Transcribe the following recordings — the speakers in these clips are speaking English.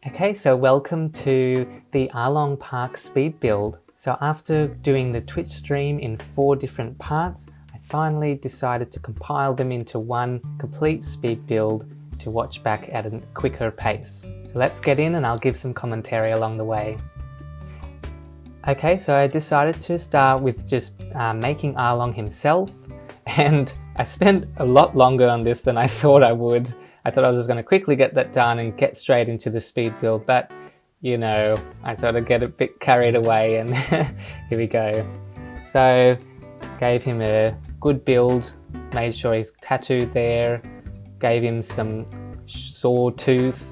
Okay, so welcome to the Arlong Park speed build. So after doing the Twitch stream in 4 different parts, I finally decided to compile them into one complete speed build to watch back at a quicker pace. So let's get in and I'll give some commentary along the way. Okay, so I decided to start with just making Arlong himself, and I spent a lot longer on this than I thought I would. I thought I was just going to quickly get that done and get straight into the speed build, but you know, I sort of get a bit carried away and here we go. So gave him a good build, made sure he's tattooed there, gave him some sawtooth,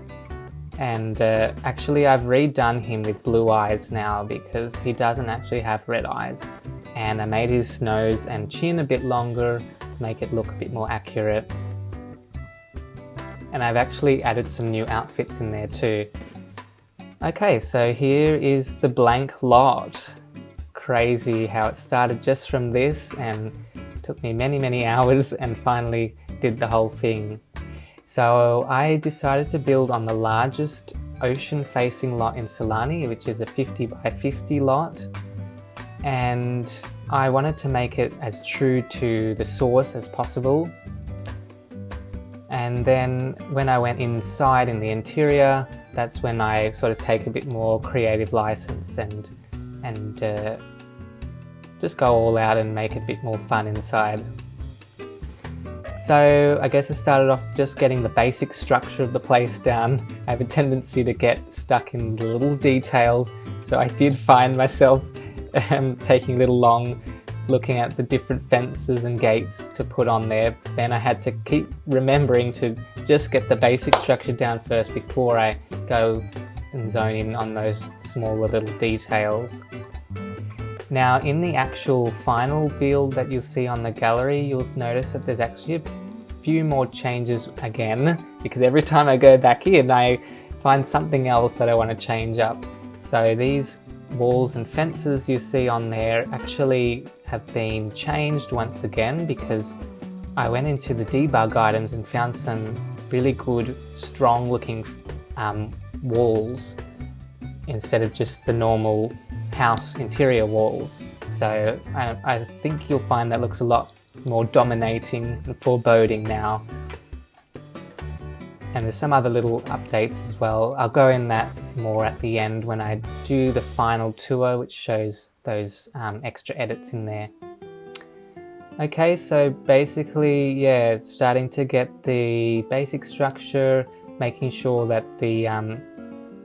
and actually I've redone him with blue eyes now because he doesn't actually have red eyes. And I made his nose and chin a bit longer, make it look a bit more accurate. And I've actually added some new outfits in there too. Okay, so here is the blank lot. Crazy how it started just from this and took me many hours and finally did the whole thing. So I decided to build on the largest ocean-facing lot in Solani, which is a 50 by 50 lot. And I wanted to make it as true to the source as possible. And then when I went inside in the interior, that's when I sort of take a bit more creative license and just go all out and make it a bit more fun inside. So I guess I started off just getting the basic structure of the place down. I have a tendency to get stuck in the little details, so I did find myself taking a little long looking at the different fences and gates to put on there. Then I had to keep remembering to just get the basic structure down first before I go and zone in on those smaller little details. Now in the actual final build that you'll see on the gallery, you'll notice that there's actually a few more changes again, because every time I go back in I find something else that I want to change up. So these walls and fences you see on there actually have been changed once again because I went into the debug items and found some really good strong looking walls instead of just the normal house interior walls. So I think you'll find that looks a lot more dominating and foreboding now. And there's some other little updates as well. I'll go in that more at the end when I do the final tour, which shows those extra edits in there. Okay, so basically, yeah, starting to get the basic structure, making sure that the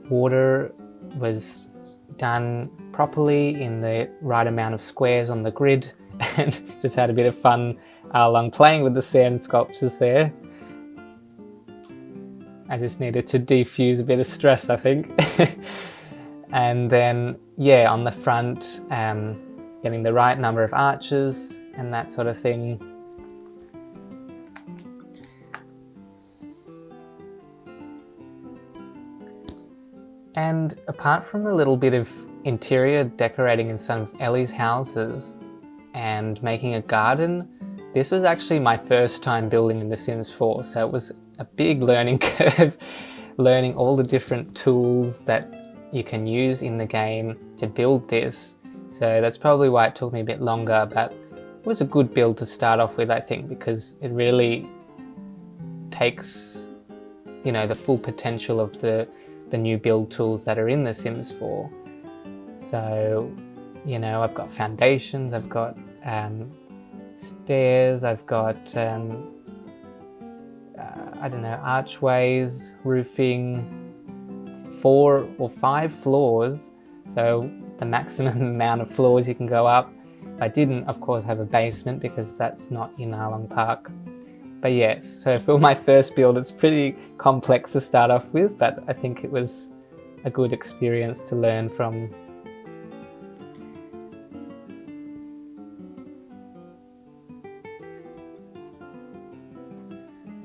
water was done properly in the right amount of squares on the grid, and just had a bit of fun along playing with the sand sculptures there. I just needed to defuse a bit of stress, I think. And then, yeah, on the front, getting the right number of arches and that sort of thing. And apart from a little bit of interior decorating in some of Ellie's houses and making a garden, this was actually my first time building in The Sims 4, so it was a big learning curve, learning all the different tools that you can use in the game to build this. So that's probably why it took me a bit longer, but it was a good build to start off with, I think, because it really takes, you know, the full potential of the new build tools that are in The Sims 4. So, you know, I've got foundations, I've got stairs, I've got I don't know, archways, roofing, 4 or 5 floors, so the maximum amount of floors you can go up. I didn't, of course, have a basement because that's not in Arlong Park. But yes, so for my first build, it's pretty complex to start off with, but I think it was a good experience to learn from.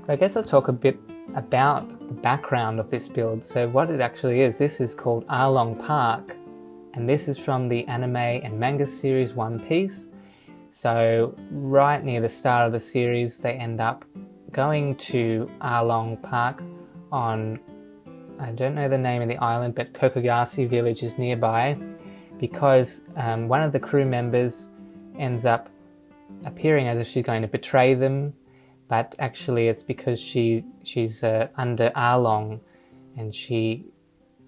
So I guess I'll talk a bit about the background of this build. So what it actually is, this is called Arlong Park, and this is from the anime and manga series One Piece. So right near the start of the series, they end up going to Arlong Park on I don't know the name of the island, but Kokoyasi village is nearby, because one of the crew members ends up appearing as if she's going to betray them, but actually it's because she's under Arlong and she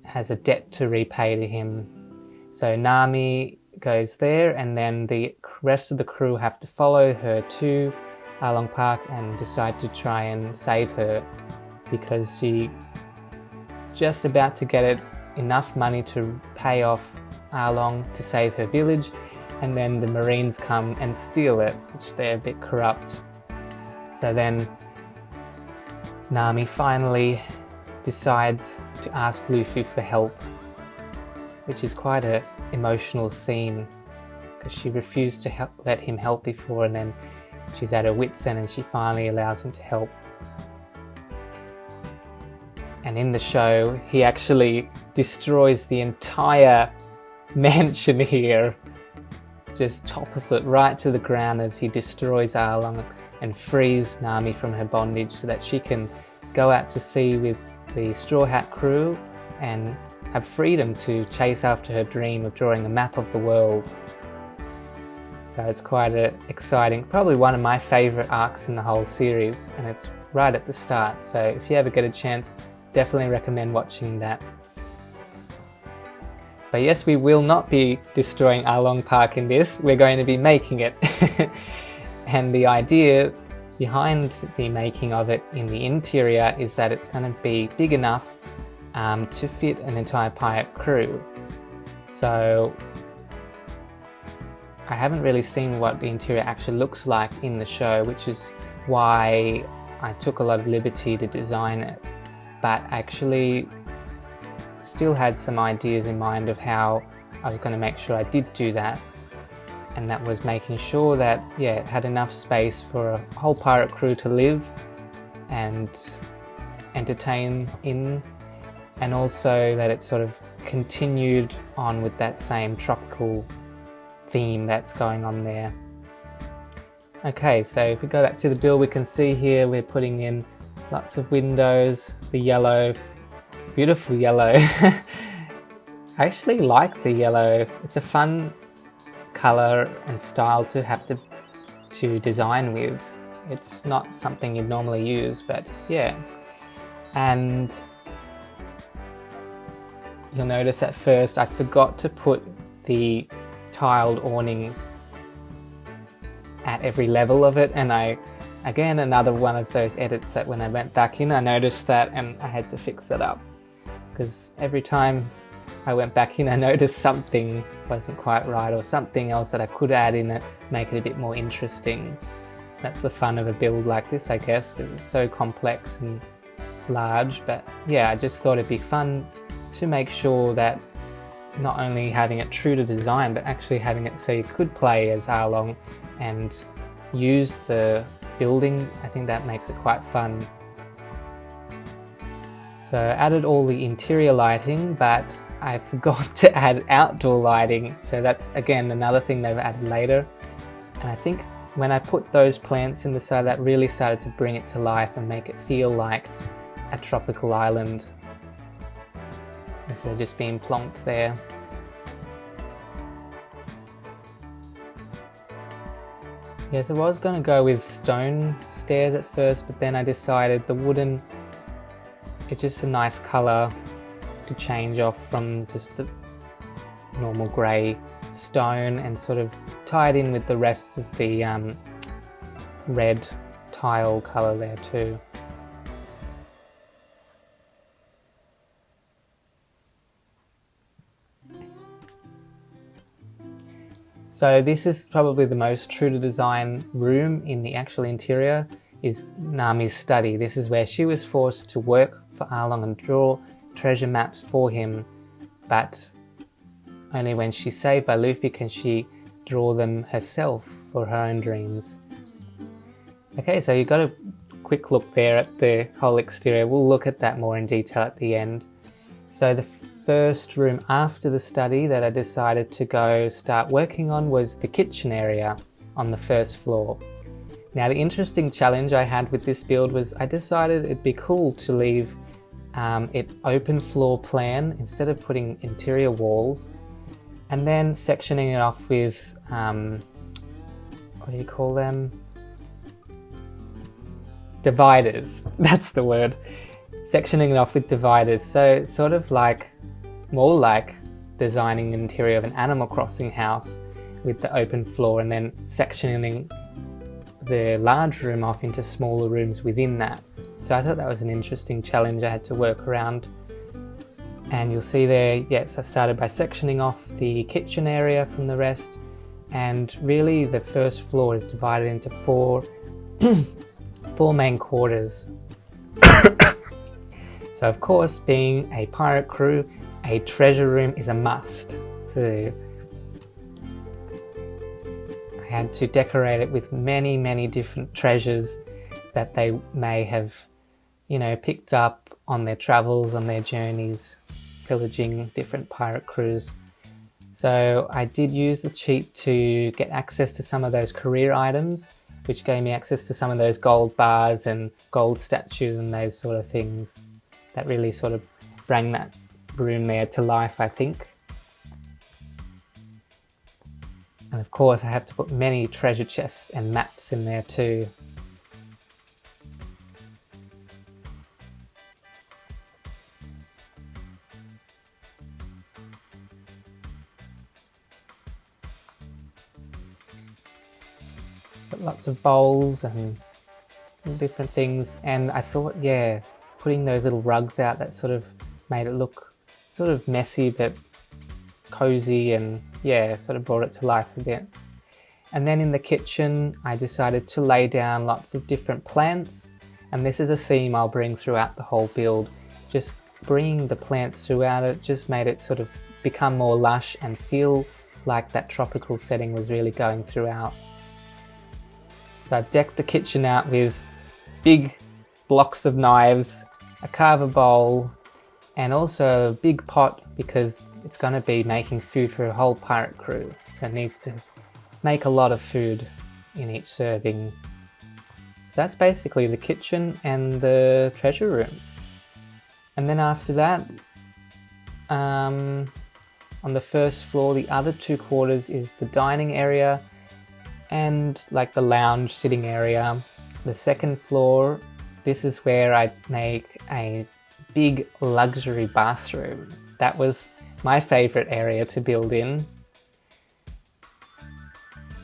has a debt to repay to him. So Nami goes there, and then the rest of the crew have to follow her to Arlong Park and decide to try and save her, because she just about to get enough money to pay off Arlong to save her village, and then the Marines come and steal it, which they're a bit corrupt. So then Nami finally decides to ask Luffy for help, which is quite an emotional scene, because she refused to let him help before, and then she's at her wit's end and she finally allows him to help. And in the show, he actually destroys the entire mansion here, just topples it right to the ground as he destroys Arlong and frees Nami from her bondage so that she can go out to sea with the Straw Hat crew and have freedom to chase after her dream of drawing a map of the world. So it's quite exciting, probably one of my favourite arcs in the whole series, and it's right at the start, so if you ever get a chance, definitely recommend watching that. But yes, we will not be destroying Arlong Park in this, we're going to be making it. And the idea behind the making of it in the interior is that it's going to be big enough to fit an entire pirate crew. So I haven't really seen what the interior actually looks like in the show, which is why I took a lot of liberty to design it, but actually still had some ideas in mind of how I was going to make sure I did do that. And that was making sure that, yeah, it had enough space for a whole pirate crew to live and entertain in, and also that it sort of continued on with that same tropical theme that's going on there. Okay, so if we go back to the build, we can see here we're putting in lots of windows, the yellow, beautiful yellow. I actually like the yellow. It's a fun color and style to have to design with. It's not something you'd normally use, but yeah. And you'll notice at first I forgot to put the tiled awnings at every level of it, and again, another one of those edits that when I went back in I noticed that and I had to fix it up, because every time I went back in I noticed something wasn't quite right or something else that I could add in it, make it a bit more interesting. That's the fun of a build like this, I guess, because it's so complex and large. But yeah, I just thought it'd be fun to make sure that not only having it true to design, but actually having it so you could play as Arlong and use the building. I think that makes it quite fun. So I added all the interior lighting, but I forgot to add outdoor lighting. So that's again another thing they've added later. And I think when I put those plants in the side, that really started to bring it to life and make it feel like a tropical island, instead of just being plonked there. Yes, I was going to go with stone stairs at first, but then I decided the wooden, it's just a nice colour to change off from just the normal grey stone and sort of tie it in with the rest of the red tile colour there too. So this is probably the most true to design room in the actual interior, is Nami's study. This is where she was forced to work for Arlong and draw treasure maps for him, but only when she's saved by Luffy can she draw them herself for her own dreams. Okay, so you got a quick look there at the whole exterior. We'll look at that more in detail at the end. So the first room after the study that I decided to go start working on was the kitchen area on the first floor. Now the interesting challenge I had with this build was I decided it'd be cool to leave it open floor plan instead of putting interior walls, and then sectioning it off with, what do you call them? Dividers, that's the word. Sectioning it off with dividers, so it's sort of like, more like designing the interior of an Animal Crossing house with the open floor, and then sectioning the large room off into smaller rooms within that. So I thought that was an interesting challenge I had to work around. And you'll see there, yes, I started by sectioning off the kitchen area from the rest, and really the first floor is divided into four main quarters. So of course, being a pirate crew, a treasure room is a must. So I had to decorate it with many different treasures that they may have, picked up on their travels, on their journeys, pillaging different pirate crews. So I did use the cheat to get access to some of those career items, which gave me access to some of those gold bars and gold statues and those sort of things. That really sort of bring that room there to life, I think. And of course I have to put many treasure chests and maps in there too. Got lots of bowls and different things, and I thought, yeah, putting those little rugs out, that sort of made it look sort of messy but cozy, and yeah, sort of brought it to life a bit. And then in the kitchen I decided to lay down lots of different plants, and this is a theme I'll bring throughout the whole build. Just bringing the plants throughout it just made it sort of become more lush and feel like that tropical setting was really going throughout. So I've decked the kitchen out with big blocks of knives, a carver bowl, and also a big pot, because it's going to be making food for a whole pirate crew, so it needs to make a lot of food in each serving. So that's basically the kitchen and the treasure room. And then after that, on the first floor, the other two quarters is the dining area and like the lounge sitting area. The second floor, this is where I make a big luxury bathroom. That was my favorite area to build in.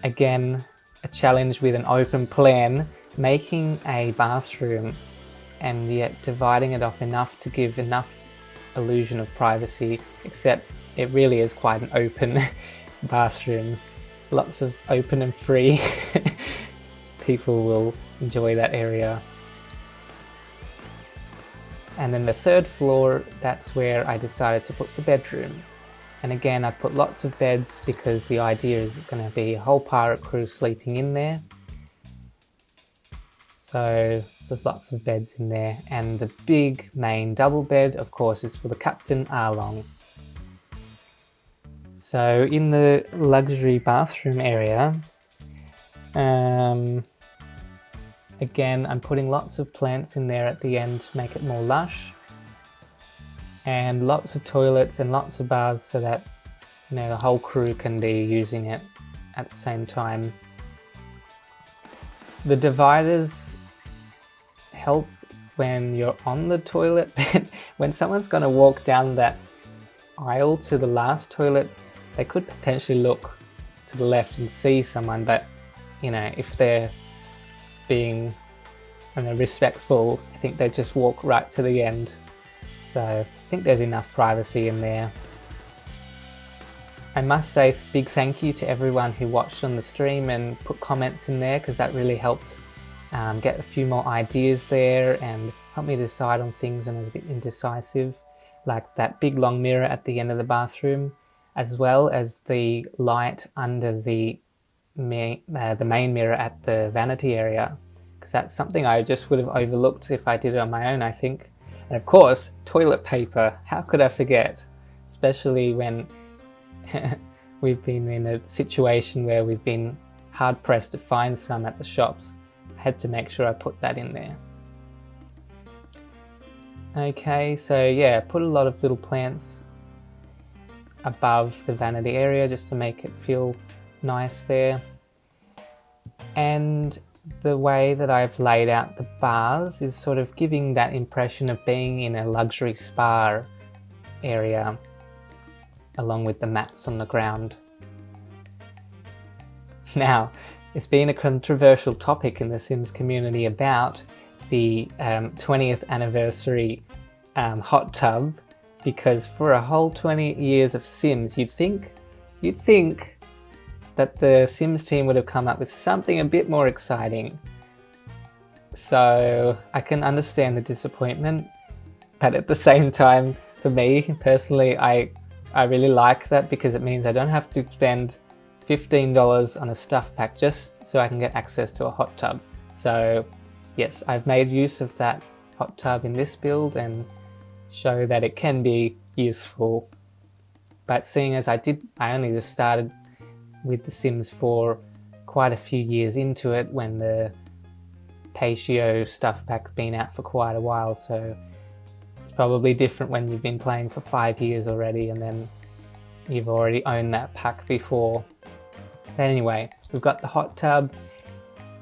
Again, a challenge with an open plan, making a bathroom and yet dividing it off enough to give enough illusion of privacy, except it really is quite an open bathroom. Lots of open and free. People will enjoy that area. And then the third floor, that's where I decided to put the bedroom. And again, I've put lots of beds because the idea is it's going to be a whole pirate crew sleeping in there. So there's lots of beds in there. And the big main double bed, of course, is for the Captain Arlong. So in the luxury bathroom area, again, I'm putting lots of plants in there at the end to make it more lush, and lots of toilets and lots of baths so that the whole crew can be using it at the same time. The dividers help when you're on the toilet, but when someone's going to walk down that aisle to the last toilet, they could potentially look to the left and see someone, but if they're being respectful, I think they just walk right to the end. So I think there's enough privacy in there. I must say big thank you to everyone who watched on the stream and put comments in there, because that really helped get a few more ideas there and helped me decide on things when I was a bit indecisive, like that big long mirror at the end of the bathroom, as well as the light under the main mirror at the vanity area, because that's something I just would have overlooked if I did it on my own, I think. And of course, toilet paper, how could I forget? Especially when we've been in a situation where we've been hard pressed to find some at the shops. I had to make sure I put that in there. Okay, so yeah, put a lot of little plants above the vanity area just to make it feel nice there. And the way that I've laid out the bars is sort of giving that impression of being in a luxury spa area, along with the mats on the ground. Now, it's been a controversial topic in the Sims community about the 20th anniversary hot tub, because for a whole 20 years of Sims, you'd think that the Sims team would have come up with something a bit more exciting. So I can understand the disappointment, but at the same time, for me personally, I really like that, because it means I don't have to spend $15 on a stuff pack just so I can get access to a hot tub. So yes, I've made use of that hot tub in this build and show that it can be useful. But seeing as I only just started with The Sims 4 quite a few years into it, when the Patio stuff pack's been out for quite a while, so it's probably different when you've been playing for 5 years already and then you've already owned that pack before. But anyway, we've got the hot tub,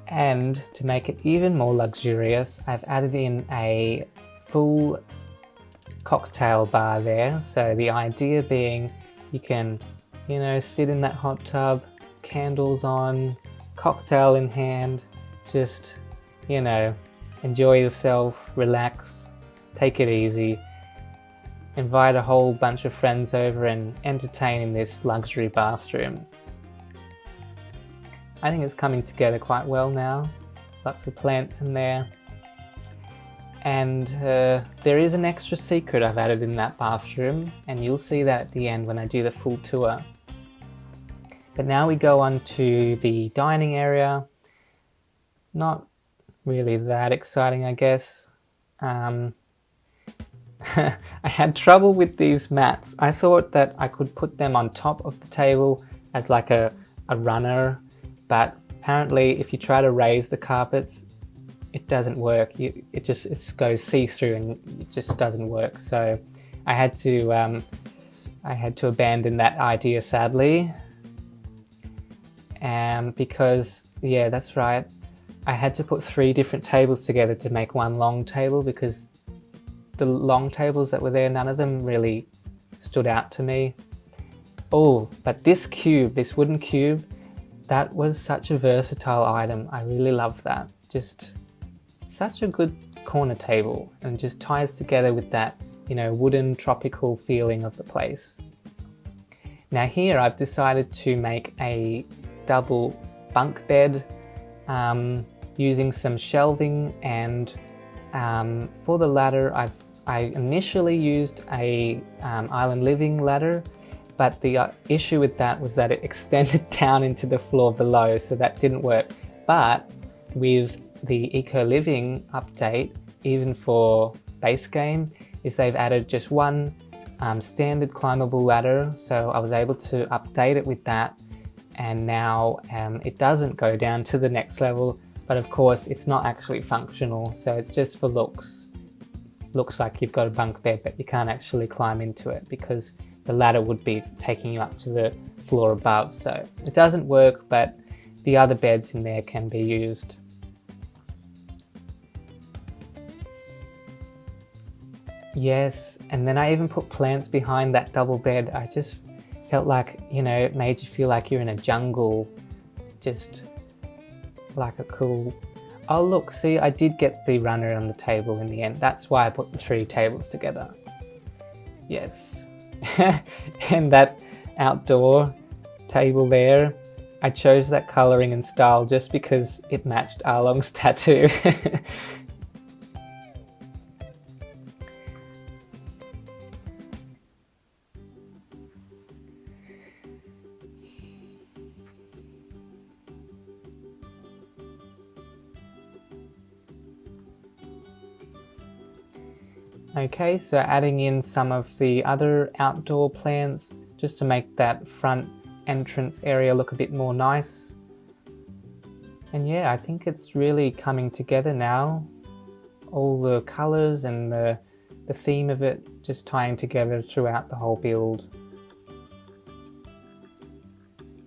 and to make it even more luxurious, I've added in a full cocktail bar there. So the idea being you can, sit in that hot tub, candles on, cocktail in hand, just, enjoy yourself, relax, take it easy, invite a whole bunch of friends over and entertain in this luxury bathroom. I think it's coming together quite well now. Lots of plants in there. And there is an extra secret I've added in that bathroom, and you'll see that at the end when I do the full tour. But now we go on to the dining area. Not really that exciting, I guess. I had trouble with these mats. I thought that I could put them on top of the table as like a runner, but apparently if you try to raise the carpets, it doesn't work. It goes see-through and it just doesn't work. So I had to abandon that idea, sadly. Because, yeah, that's right. I had to put 3 different tables together to make one long table, because the long tables that were there, none of them really stood out to me. Oh, but this wooden cube, that was such a versatile item. I really love that. Just such a good corner table, and just ties together with that, wooden tropical feeling of the place. Now here I've decided to make a double bunk bed using some shelving, and for the ladder I initially used a island living ladder, but the issue with that was that it extended down into the floor below, so that didn't work. But with the Eco Living update, even for base game, is they've added just one standard climbable ladder, so I was able to update it with that, and now it doesn't go down to the next level, but of course it's not actually functional, so it's just for looks. Looks like you've got a bunk bed, but you can't actually climb into it because the ladder would be taking you up to the floor above. So it doesn't work, but the other beds in there can be used. Yes, and then I even put plants behind that double bed. I just felt like, it made you feel like you're in a jungle, just like a cool... Oh look, see, I did get the runner on the table in the end. That's why I put the 3 tables together. Yes. And that outdoor table there, I chose that colouring and style just because it matched Arlong's tattoo. Okay, so adding in some of the other outdoor plants just to make that front entrance area look a bit more nice. And yeah, I think it's really coming together now. All the colours and the the theme of it just tying together throughout the whole build.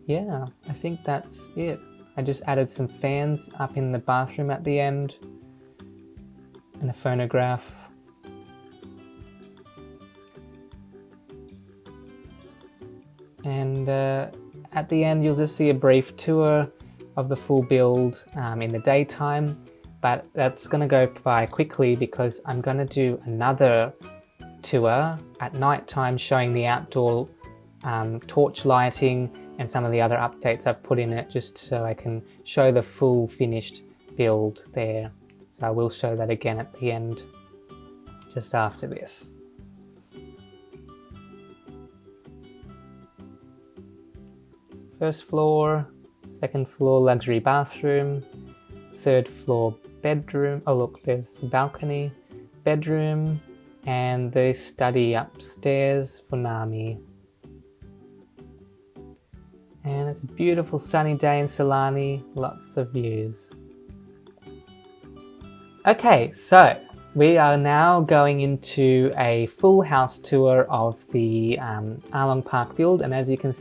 Yeah, I think that's it. I just added some fans up in the bathroom at the end and a phonograph. And at the end you'll just see a brief tour of the full build in the daytime, but that's going to go by quickly because I'm going to do another tour at night time showing the outdoor torch lighting and some of the other updates I've put in it, just so I can show the full finished build there. So I will show that again at the end, just after this. First floor, second floor luxury bathroom, third floor bedroom. Oh look, there's the balcony, bedroom, and the study upstairs for Nami. And it's a beautiful sunny day in Sulani, lots of views. Okay, so we are now going into a full house tour of the Arlong Park build, and as you can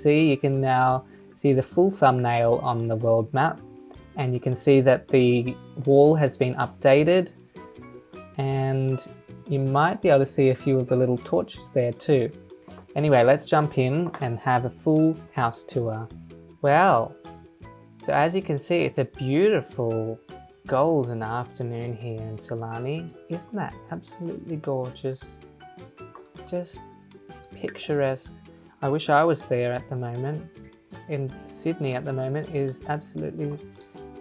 now see the full thumbnail on the world map, and you can see that the wall has been updated, and you might be able to see a few of the little torches there too. Anyway, let's jump in and have a full house tour. Well, so as you can see, it's a beautiful golden afternoon here in Sulani. Isn't that absolutely gorgeous? Just picturesque. I wish I was there at the moment. In Sydney at the moment is absolutely,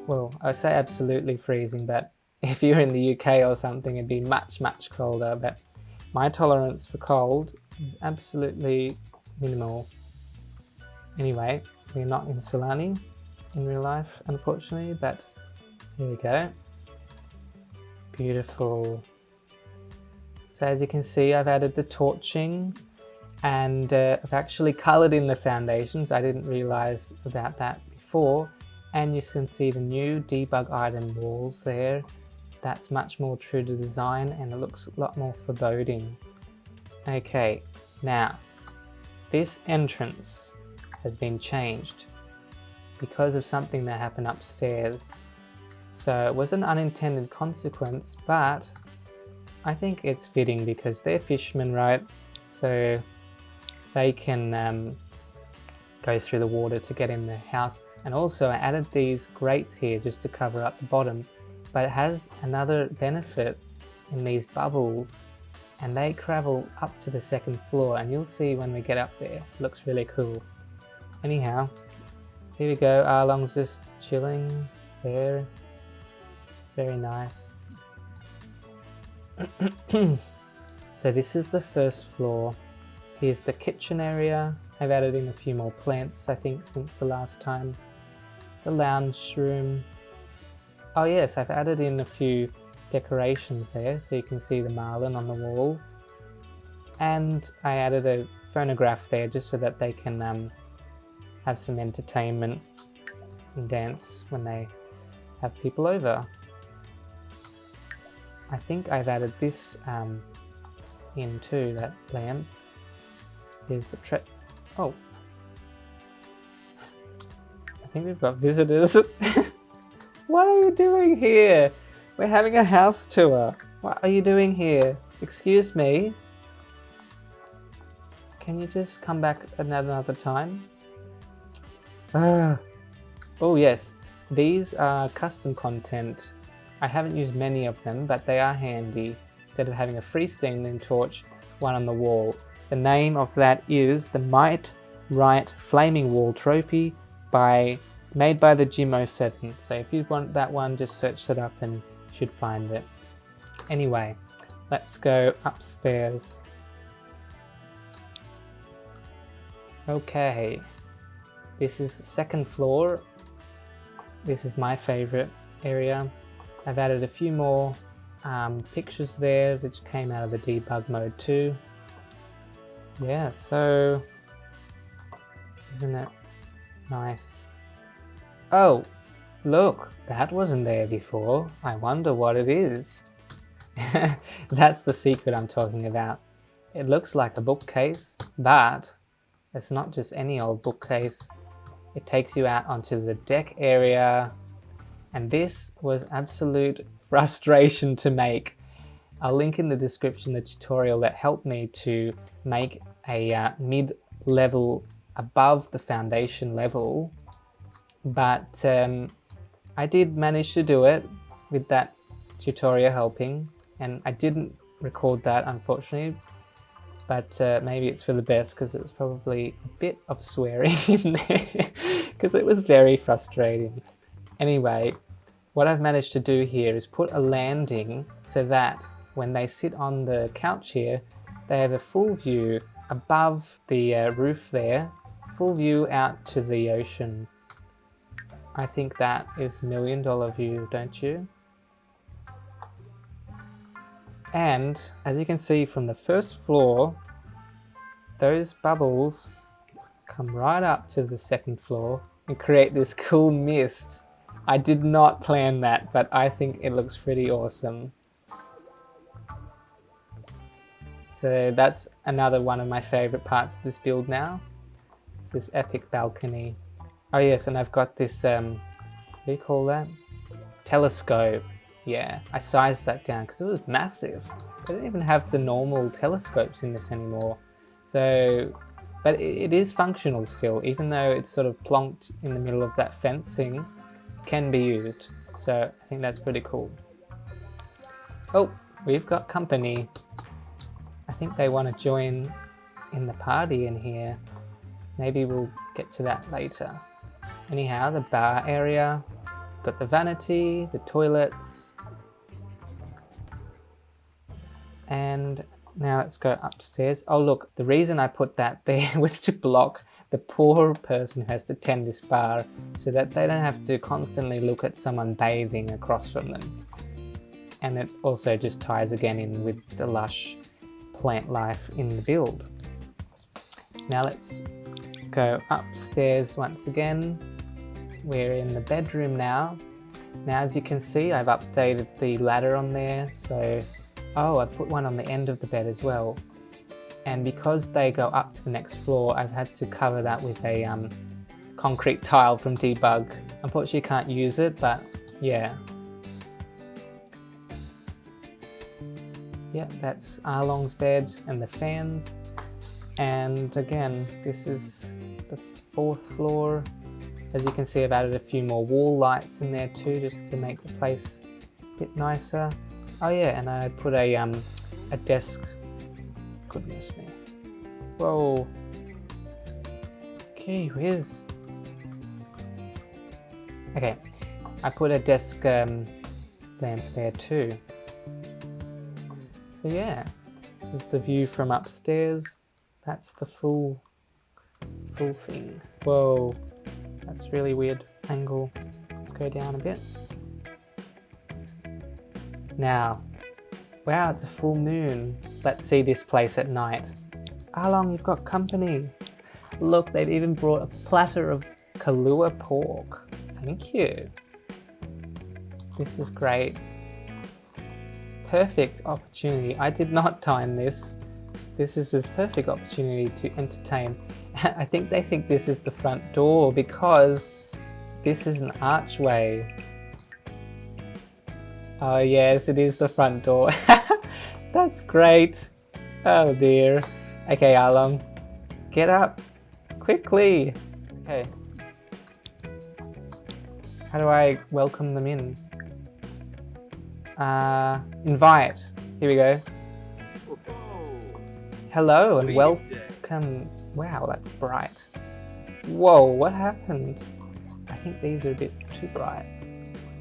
well, I say absolutely freezing, but if you're in the UK or something it'd be much, much colder, but my tolerance for cold is absolutely minimal. Anyway, we're not in Sulani in real life, unfortunately, but here we go. Beautiful. So as you can see, I've added the torching, and I've actually coloured in the foundations. I didn't realise about that before, and you can see the new debug item walls there. That's much more true to design and it looks a lot more foreboding. Okay, now this entrance has been changed because of something that happened upstairs. So it was an unintended consequence, but I think it's fitting because they're fishermen, right? So they can go through the water to get in the house. And also I added these grates here just to cover up the bottom, but it has another benefit in these bubbles, and they travel up to the second floor, and you'll see when we get up there. It looks really cool. Anyhow, here we go. Arlong's just chilling there. Very nice. So this is the first floor. Here's the kitchen area. I've added in a few more plants, I think, since the last time. The lounge room. Oh yes, I've added in a few decorations there, so you can see the marlin on the wall. And I added a phonograph there just so that they can have some entertainment and dance when they have people over. I think I've added this in too, that lamp. Here's the oh. I think we've got visitors. What are you doing here? We're having a house tour. What are you doing here? Excuse me. Can you just come back another time? Oh yes, these are custom content. I haven't used many of them, but they are handy. Instead of having a freestanding torch, one on the wall. The name of that is the Might Right Flaming Wall Trophy made by the Jimo 7. So if you want that one, just search it up and you should find it. Anyway, let's go upstairs. Okay, this is the second floor. This is my favorite area. I've added a few more pictures there which came out of the debug mode too. Yeah, so isn't it nice? Oh, look, that wasn't there before. I wonder what it is. That's the secret I'm talking about. It looks like a bookcase, but it's not just any old bookcase. It takes you out onto the deck area, and this was absolute frustration to make. I'll link in the description the tutorial that helped me to make a mid-level above the foundation level, but I did manage to do it with that tutorial helping, and I didn't record that unfortunately, but maybe it's for the best because it was probably a bit of swearing in there because it was very frustrating. Anyway, what I've managed to do here is put a landing so that when they sit on the couch here, they have a full view above the roof there, full view out to the ocean. I think that is $1 million view, don't you? And as you can see from the first floor, those bubbles come right up to the second floor and create this cool mist. I did not plan that, but I think it looks pretty awesome. So that's another one of my favorite parts of this build now. It's this epic balcony. Oh yes, and I've got this, what do you call that? Telescope. Yeah, I sized that down because it was massive. I don't even have the normal telescopes in this anymore. So, but it is functional still, even though it's sort of plonked in the middle of that fencing, it can be used. So I think that's pretty cool. Oh, we've got company. I think they want to join in the party in here. Maybe we'll get to that later. Anyhow, the bar area, got the vanity, the toilets, and now let's go upstairs. Oh look, the reason I put that there was to block the poor person who has to tend this bar so that they don't have to constantly look at someone bathing across from them. And it also just ties again in with the lush plant life in the build. Now let's go upstairs once again. We're in the bedroom now. Now as you can see, I've updated the ladder on there, so I put one on the end of the bed as well. And because they go up to the next floor, I've had to cover that with a concrete tile from Debug. Unfortunately you can't use it, but yeah. Yep, that's Arlong's bed and the fans. And again, this is the 4th floor. As you can see, I've added a few more wall lights in there too, just to make the place a bit nicer. Oh yeah, and I put a desk. Goodness me. Whoa. Gee whiz. Okay, I put a desk lamp there too. So yeah, this is the view from upstairs. That's the full thing. Whoa. That's really weird angle. Let's go down a bit. Now, wow, it's a full moon. Let's see this place at night. Arlong, you've got company. Look, they've even brought a platter of Kahlua pork. Thank you. This is great. Perfect opportunity. I did not time this. This is his perfect opportunity to entertain. I think they think this is the front door because this is an archway. Oh yes, it is the front door. That's great. Oh dear. Okay, Arlong, get up quickly. Okay. How do I welcome them in? Invite. Here we go. Hello and welcome. Wow, that's bright. Whoa, what happened? I think these are a bit too bright.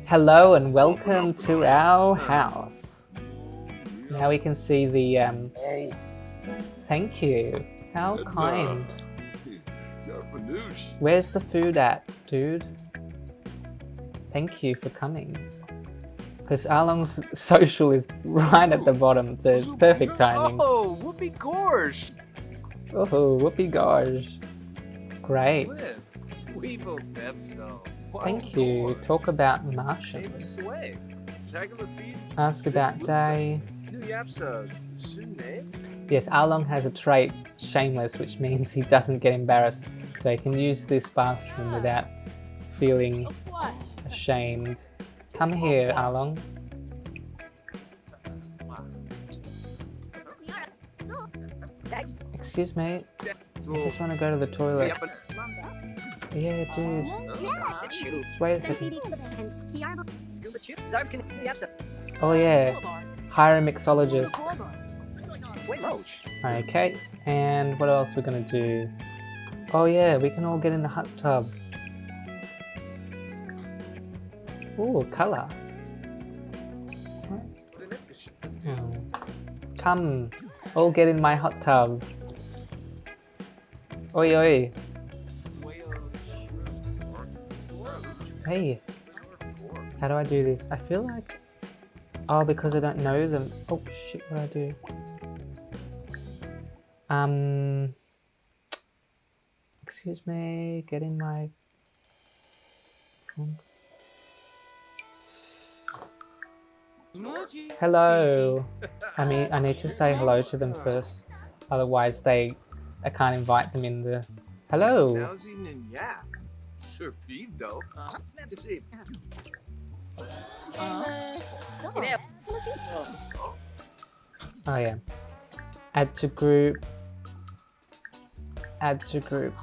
Hello and welcome to our house. Now we can see the thank you. How kind. Where's the food at, dude? Thank you for coming. Because Arlong's social is right at the bottom, so it's perfect timing. Oh, whoopee gorge! Oh, whoopee gorge. Great. Thank you. Talk about Martians. Ask about day. Yes, Arlong has a trait, shameless, which means he doesn't get embarrassed. So he can use this bathroom without feeling ashamed. Come here, Arlong. Excuse me, I just want to go to the toilet. Yeah, dude. Just wait a second. Oh yeah, hire a mixologist. Okay, and what else we're gonna do? Oh yeah, we can all get in the hot tub. Ooh, colour. Come, all get in my hot tub. Oi oi. Hey, how do I do this? I feel like... Oh, because I don't know them. Oh shit, what do I do? Excuse me, get in my... Hello. I need to say hello to them first. Otherwise I can't invite them in the... Hello. Oh yeah. Add to group. Add to group.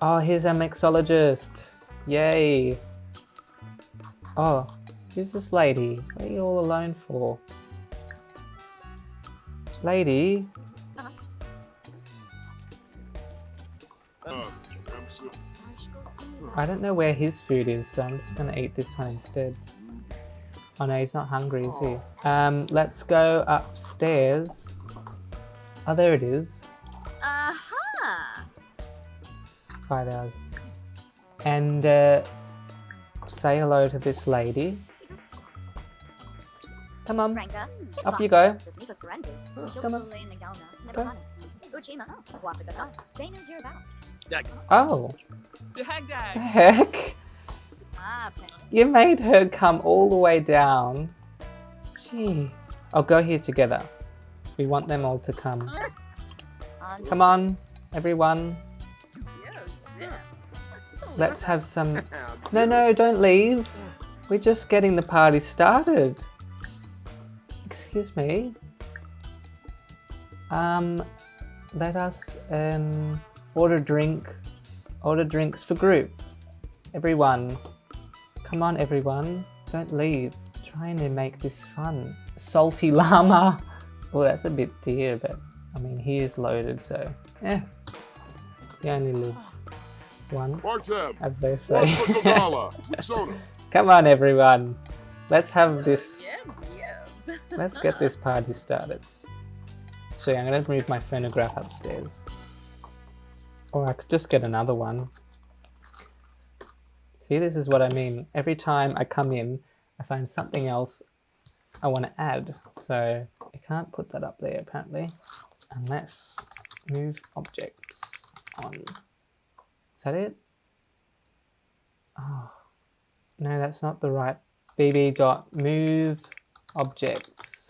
Oh, here's our mixologist. Yay. Oh, who's this lady? What are you all alone for? Lady? I don't know where his food is, so I'm just gonna eat this one instead. Oh no, he's not hungry, is he? Let's go upstairs. Oh, there it is. 5 hours. And say hello to this lady. Come on, off you go. Come on. Go. Oh. The heck? You made her come all the way down. Gee. I'll go here together. We want them all to come. Come on, everyone. Let's have some... No, don't leave. We're just getting the party started. Excuse me. Let us order drinks for group. Everyone. Come on, everyone. Don't leave. Trying to make this fun. Salty llama. Oh, that's a bit dear, but I mean, he is loaded, so you only live once, as they say. Come on, everyone. Let's have this. Let's get this party started. So yeah, I'm going to move my phonograph upstairs. Or I could just get another one. See, this is what I mean. Every time I come in, I find something else I want to add. So I can't put that up there, apparently. Unless move objects on. Is that it? Oh, no, that's not the right. bb.move objects.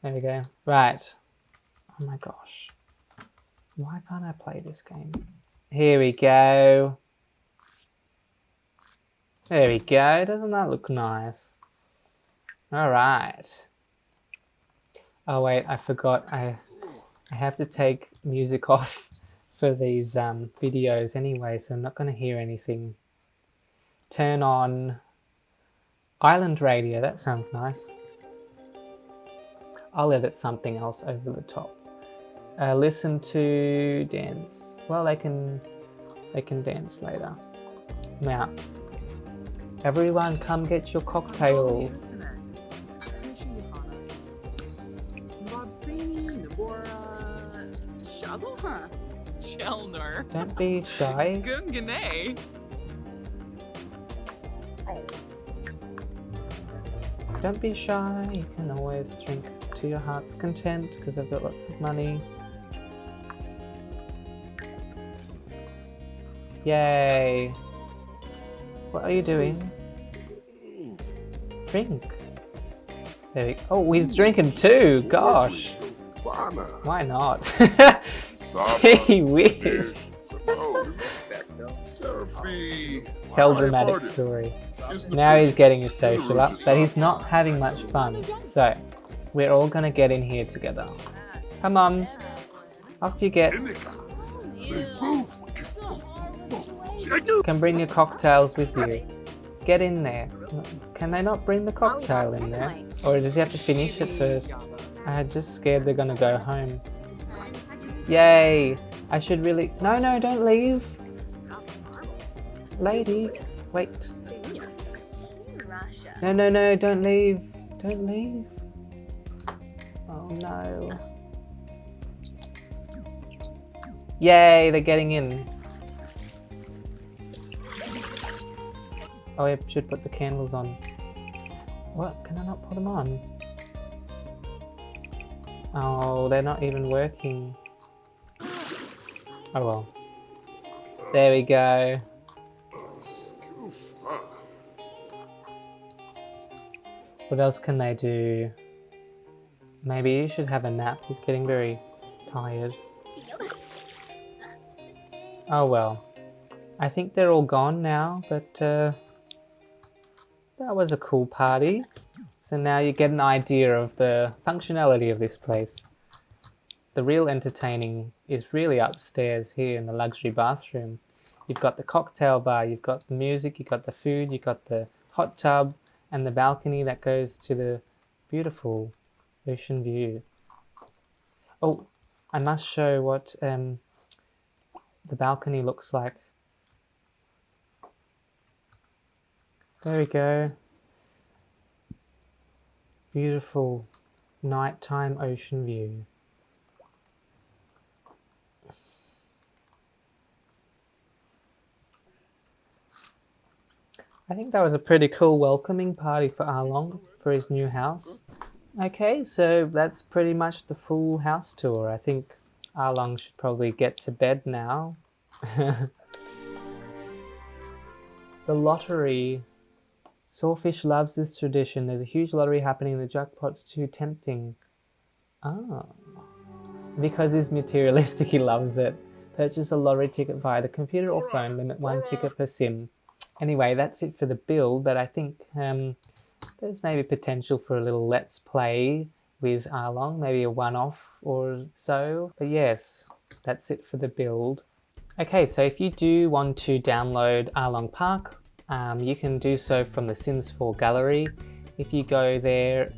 There we go. Right. Oh my gosh. Why can't I play this game? Here we go. There we go. Doesn't that look nice? Alright. Oh wait, I forgot. I have to take music off for these videos anyway, so I'm not going to hear anything. Turn on Island Radio. That sounds nice. I'll edit something else over the top. Listen to dance. Well, they can dance later. Now, everyone, come get your cocktails. Don't be shy. Don't be shy. You can always drink to your heart's content because I've got lots of money. Yay. What are you doing? Drink. There we, oh, he's drinking too. Gosh. Why not? Gee whiz. Tell dramatic story. Now he's getting his social up, but he's not having much fun. So, we're all gonna get in here together. Come on. Off you get. You can bring your cocktails with you. Get in there. Can they not bring the cocktail in there? Or does he have to finish it first? I'm just scared they're gonna go home. Yay! I should really... No, don't leave! Lady, wait. No, don't leave. Don't leave. Oh no. Yay, they're getting in. Oh, I should put the candles on. What? Can I not put them on? Oh, they're not even working. Oh well. There we go. What else can they do? Maybe you should have a nap. He's getting very tired. Oh well. I think they're all gone now, but that was a cool party. So now you get an idea of the functionality of this place. The real entertaining is really upstairs here in the luxury bathroom. You've got the cocktail bar, you've got the music, you've got the food, you've got the hot tub and the balcony that goes to the beautiful ocean view. Oh, I must show what the balcony looks like. There we go. Beautiful nighttime ocean view. I think that was a pretty cool welcoming party for Arlong for his new house. Okay, so that's pretty much the full house tour. I think Arlong should probably get to bed now. The lottery. Sawfish loves this tradition. There's a huge lottery happening. The jackpot's too tempting. Ah. Because he's materialistic, he loves it. Purchase a lottery ticket via the computer or phone. Limit 1 ticket per sim. Anyway, that's it for the build, but I think there's maybe potential for a little let's play with Arlong, maybe a one-off or so. But yes, that's it for the build. Okay, so if you do want to download Arlong Park, you can do so from the Sims 4 gallery. If you go there,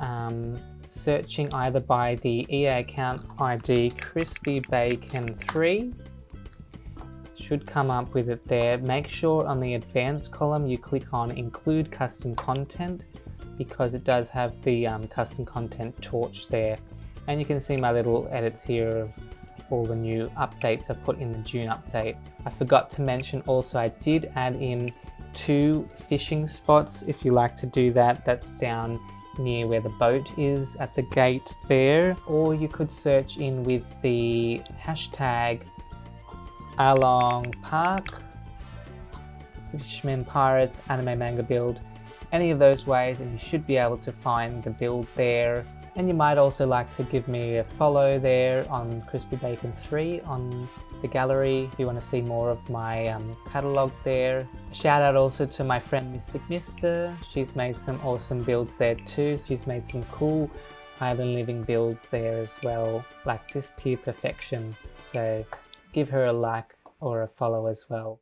searching either by the EA account ID crispybacon3, should come up with it there. Make sure on the advanced column you click on include custom content, because it does have the custom content torch there. And you can see my little edits here of all the new updates I put in the June update. I forgot to mention also I did add in 2 fishing spots if you like to do that. That's down near where the boat is at the gate there. Or you could search in with the hashtag Arlong Park, Fishmen Pirates, Anime Manga Build, any of those ways, and you should be able to find the build there. And you might also like to give me a follow there on crispybacon3 on the gallery if you want to see more of my catalogue there. Shout out also to my friend Mystic Mister. She's made some awesome builds there too. She's made some cool island living builds there as well, like this Pure Perfection. So give her a like or a follow as well.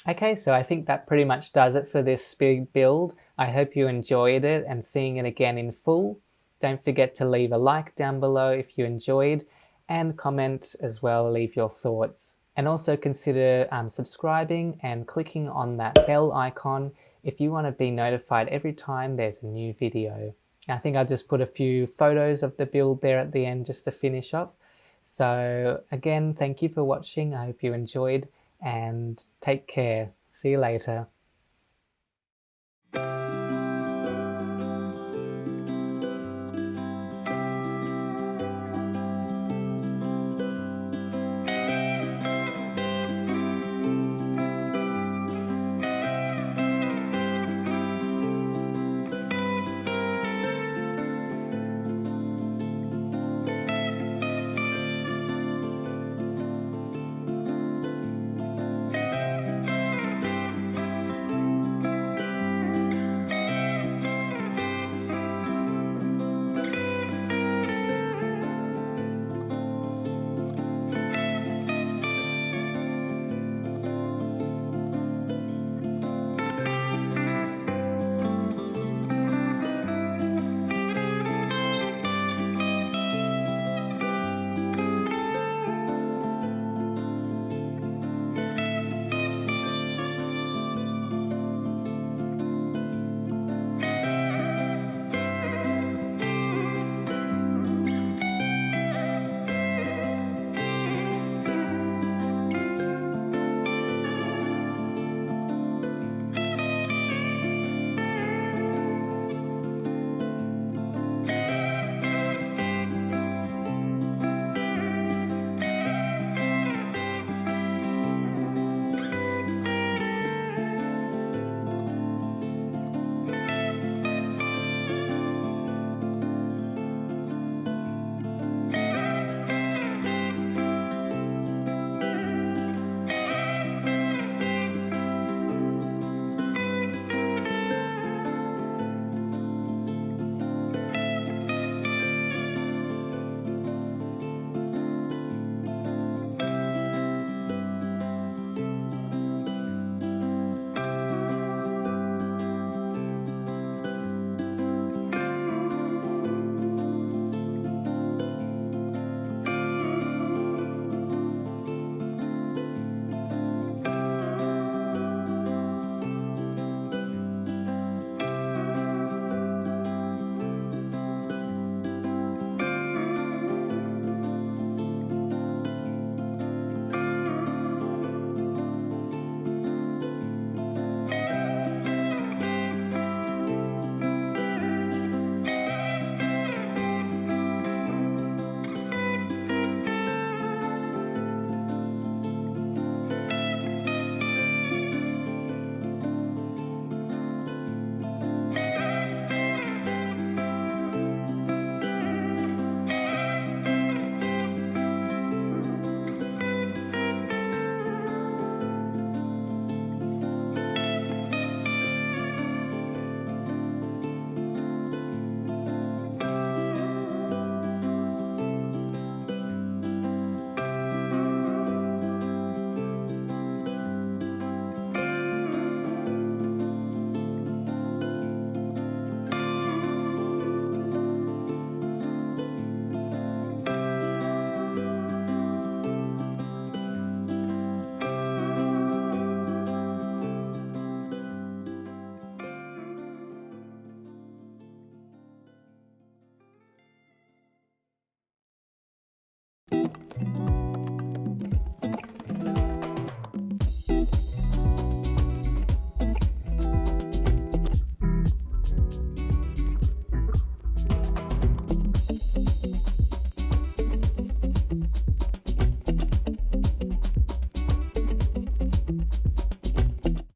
Okay, so I think that pretty much does it for this big build. I hope you enjoyed it and seeing it again in full. Don't forget to leave a like down below if you enjoyed, and comment as well, leave your thoughts. And also consider subscribing and clicking on that bell icon if you want to be notified every time there's a new video. I think I'll just put a few photos of the build there at the end just to finish off. So again, thank you for watching. I hope you enjoyed and take care. See you later.